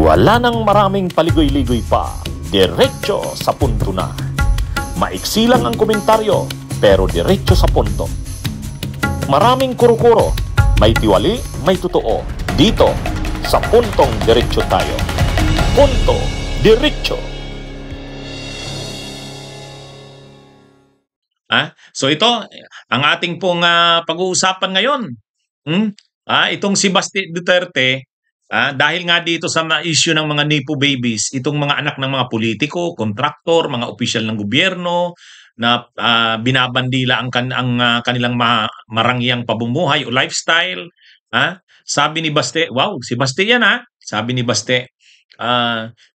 Wala nang maraming paligoy-ligoy pa, diretso sa punto na. Maiksi lang ang komentaryo, pero diretso sa punto. Maraming kuro-kuro, may tiwali, may totoo. Dito, sa Puntong Diretso tayo. Punto Diretso. So ito, ang ating pong pag-uusapan ngayon. Itong si Basti Duterte, dahil nga dito sa issue ng mga Nepo babies, itong mga anak ng mga politiko, kontraktor, mga opisyal ng gobyerno, na binabandila ang kanilang marangyang pamumuhay o lifestyle. Sabi ni Baste, wow, si Baste yan sabi ni Baste,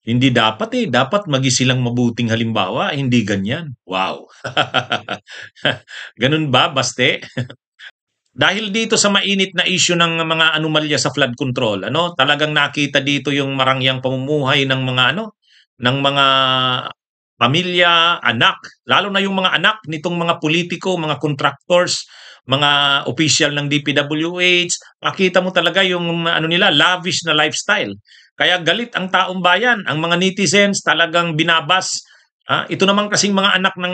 hindi dapat dapat maging silang mabuting halimbawa, hindi ganyan. Wow. Ganun ba, Baste? Dahil dito sa mainit na issue ng mga anomalya sa flood control, talagang nakita dito yung marangyang pamumuhay ng mga pamilya, anak, lalo na yung mga anak nitong mga politiko, mga contractors, mga official ng DPWH. Makita mo talaga yung nila, lavish na lifestyle. Kaya galit ang taong bayan, ang mga netizens talagang binabas. Ito naman kasing mga anak ng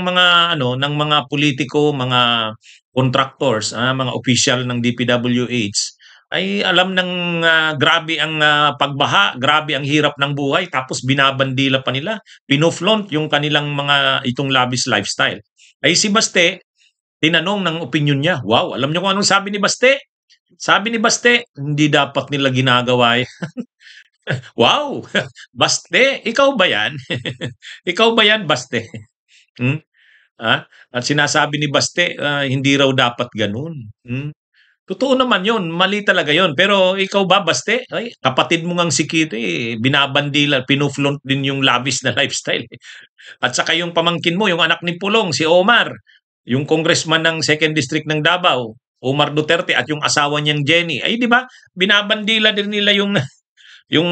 mga politiko, mga contractors, mga official ng DPWH ay alam ng grabe ang pagbaha, grabe ang hirap ng buhay, tapos binabandila pa nila, pinoflaunt yung kanilang itong lavish lifestyle. Ay si Baste, tinanong ng opinion niya. Wow, alam niyo kung anong sabi ni Baste? Sabi ni Baste, hindi dapat nila ginagawa. Wow! Baste, ikaw ba yan? Ikaw ba yan, Baste? At sinasabi ni Baste, hindi raw dapat ganun. Totoo naman yun, mali talaga yun. Pero ikaw ba, Baste? Ay, kapatid mo ngang si Kito, binabandila, pinuflaunt din yung lavish na lifestyle. At saka yung pamangkin mo, yung anak ni Pulong, si Omar, yung congressman ng 2nd District ng Davao, Omar Duterte, at yung asawa niyang Jenny. Ay, di ba? Binabandila din nila yung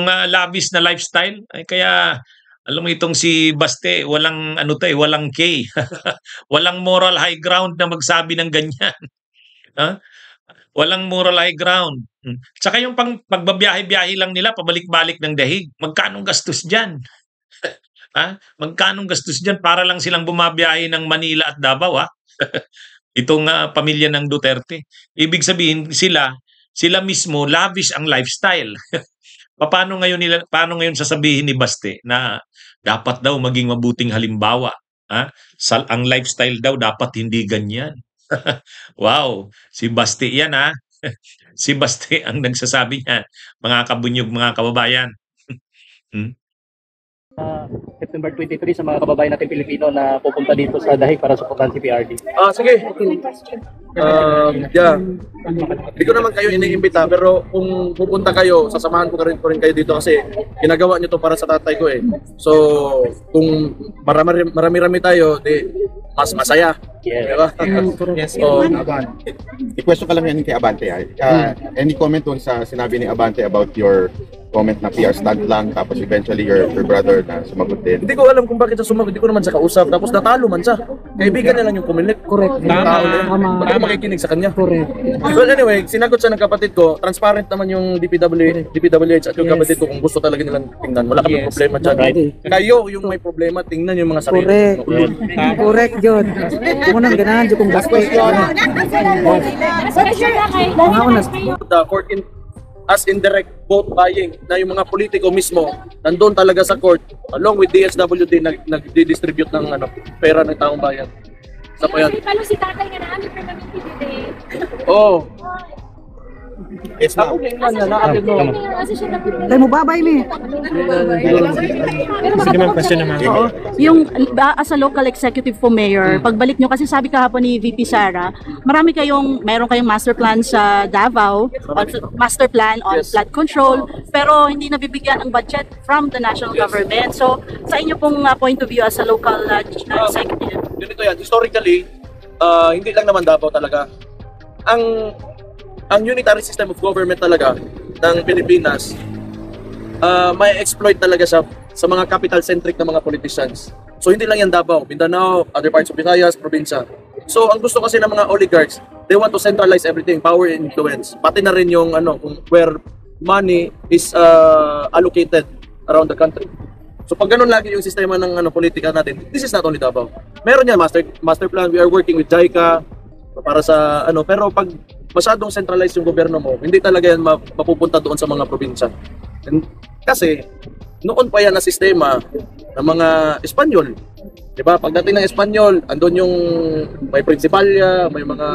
lavish na lifestyle. Ay, kaya alam mo itong si Baste, walang walang K. Walang moral high ground na magsabi ng ganyan. Walang moral high ground. Tsaka yung pagbabiyahe-biyahe lang nila, pabalik-balik ng dahig. Magkanong gastos diyan? Magkanong gastos diyan para lang silang bumabiyahe ng Manila at Davao, Itong pamilya ng Duterte. Ibig sabihin sila mismo lavish ang lifestyle. Paano ngayon sasabihin ni Baste na dapat daw maging mabuting halimbawa? Ang lifestyle daw dapat hindi ganyan. Wow, si Baste yan Si Baste ang nagsasabi niyan, mga kabunyog, mga kababayan. September 23 sa mga kababayan natin Pilipino na pupunta dito sa Dahig para suportahan si PRD. Sige. Hindi ko naman kayo iniimbita, pero kung pupunta kayo, sasamahan ko rin kayo dito kasi ginagawa nyo to para sa tatay ko So, kung marami-rami tayo, mas masaya. Yeah. Diba? Yes. I-question ka lang yan kay Abante. Any comment dun sa sinabi ni Abante about your comment na PR stunt lang, tapos eventually your brother na sumagot din? Hindi ko alam kung bakit siya sumagot, hindi ko naman siya kausap, tapos natalo man siya. Kaibigan niya lang yung kumilik. Correct. Tama. Ba't makikinig sa kanya? Correct. Well, anyway, sinagot siya ng kapatid ko, transparent naman yung DPWH at yung kapatid ko kung gusto talaga nilang tingnan. Wala kami problema dyan. Kayo yung may problema, tingnan yung mga sarili. Correct, Jod. Unang ganahan, Jod, kung gasto. The court as indirect vote buying na yung mga politiko mismo nandun talaga sa court along with DSWD nag-distribute ng pera ng taong bayan. Sa po yan. Paano si tatay nga namin permanent today? Oh. Yes, ma'am. Tayo mo babay mi. Sige ma'am, question naman. Yung as a local executive for mayor, pagbalik nyo, kasi sabi kahapon ni VP Sara, meron kayong master plan sa Davao, master plan on flood control, pero hindi nabibigyan ng budget from the national government. So, sa inyo pong point of view as a local executive? Ganito yan, historically, hindi lang naman Davao talaga. Ang unitary system of government talaga ng Pilipinas, may exploit talaga siya sa mga capital-centric na mga politicians. So hindi lang yan Davao, Mindanao, other parts of Visayas, probinsya. So ang gusto kasi ng mga oligarchs, they want to centralize everything, power and influence. Pati na rin yung where money is allocated around the country. So pag ganun lagi yung sistema ng politika natin, this is not only Davao. Meron yan, master plan, we are working with JICA para sa pero pag masyadong centralized yung gobyerno mo, hindi talaga yan mapupunta doon sa mga probinsya. Kasi noon pa yan na sistema ng mga Espanyol. Diba? Pagdating ng Espanyol, andun yung may prinsipalya, may mga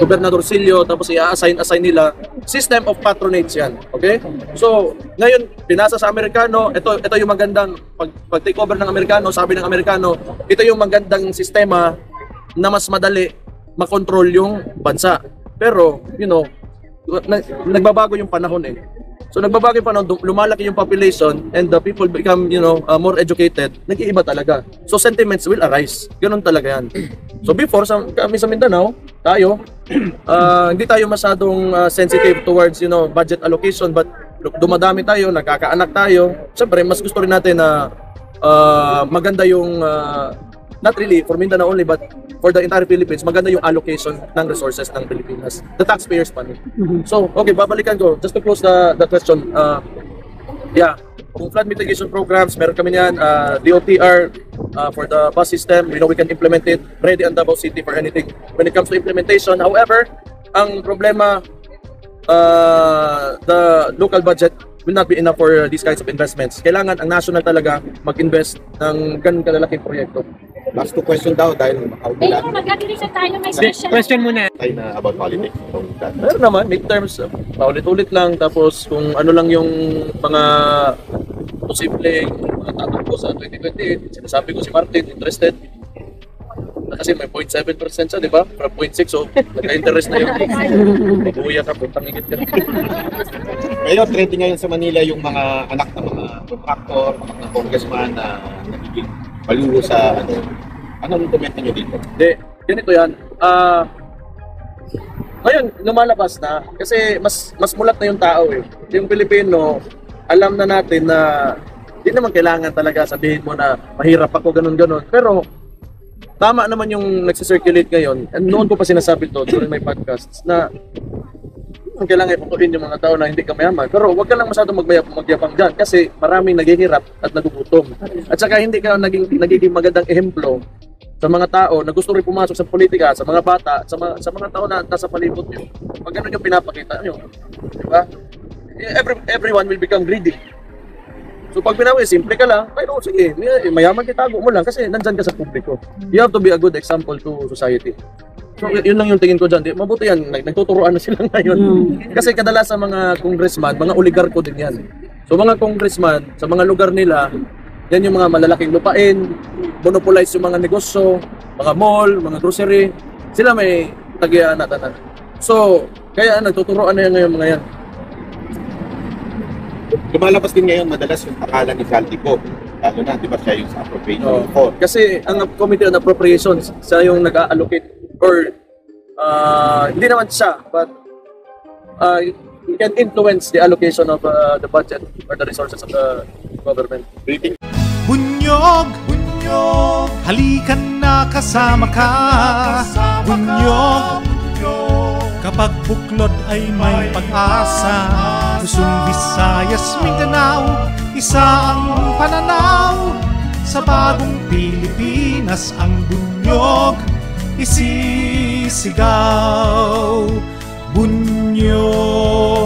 gobernadorcillo, tapos i-assign nila. System of patronage yan. Okay? So, ngayon, pinasa sa Amerikano, ito yung magandang, pag take over ng Amerikano, sabi ng Amerikano, ito yung magandang sistema na mas madali makontrol yung bansa. Pero, nagbabago yung panahon eh. So nagbabago yung panahon, lumalaki yung population and the people become, more educated, nag-iiba talaga. So sentiments will arise. Ganun talaga yan. So before, kami sa Mindanao, tayo, hindi tayo masyadong sensitive towards, budget allocation, but dumadami tayo, nagkakaanak tayo. Siyempre, mas gusto rin natin na maganda yung, not really for Mindanao only, but for the entire Philippines, maganda yung allocation ng resources ng Pilipinas. The taxpayers' money. So, okay, babalikan ko. Just to close the question. Kung flood mitigation programs, meron kami yan. DOTR for the bus system, we know we can implement it. Ready ang Davao City for anything. When it comes to implementation, however, ang problema, the local budget will not be enough for these kinds of investments. Kailangan ang national talaga mag-invest ng ganun kalalaking proyekto. Last two question daw dahil Pero mag-adilisan tayo may special. Question muna. tayo na about politics. Meron naman, midterms, paulit-ulit lang. Tapos kung ano lang yung mga posibleng mga tatakbo sa 2028, sinasabi ko si Martin, interested. Kasi may 0.7% siya, di ba? From 0.6, so nagka-interest na yun. Mabuya ka, puntang higit ka. Ngayon, trending ngayon sa Manila yung mga anak ng mga contractor, anak ng congressman na nagiging paluho sa anong komento nyo dito? Hindi, ganito yan. Ngayon, lumalabas na kasi mas mulat na yung tao eh. Yung Pilipino, alam na natin na hindi naman kailangan talaga sabihin mo na mahirap ako, ganun-ganun. Pero tama naman yung nagsisirculate ngayon. And noon ko pa sinasabi to during my podcasts na kailangan iputuin yung mga tao na hindi ka mayaman. Pero huwag ka lang masyadong magyapang dyan kasi maraming naghihirap at nagugutom. At saka hindi ka nagiging magandang ehemplo sa mga tao na gusto rin pumasok sa politika, sa mga bata, sa mga tao na nasa palibot nyo. Pag ganun yung pinapakita nyo. Diba? Everyone will become greedy. So pag pinawi, simple ka lang, pero sige, mayaman itago mo lang kasi nandyan ka sa publiko. You have to be a good example to society. So yun lang yung tingin ko dyan. Mabuti yan, nagtuturoan na sila ngayon. Kasi kadalasan mga congressman, mga oligarko din yan. So mga congressman, sa mga lugar nila, yan yung mga malalaking lupain, monopolize yung mga negosyo, mga mall, mga grocery. Sila may tagian na tanan. So, kaya nagtuturoan na yan ngayon mga yan. Lumalabas din ngayon madalas yung takalan ni Saldico. Lalo na, di ba siya yung sa appropriation report? Kasi ang Committee on Appropriations, siya yung nag-allocate or hindi naman siya, but he can influence the allocation of the budget or the resources of the government. Bunyog, bunyog, halikan na kasama ka. Bunyog, kapag buklod ay may pag-asa. Luzon, Visayas, Mindanao, isa ang pananaw. Sa bagong Pilipinas ang bunyog isisigaw. Bunyog.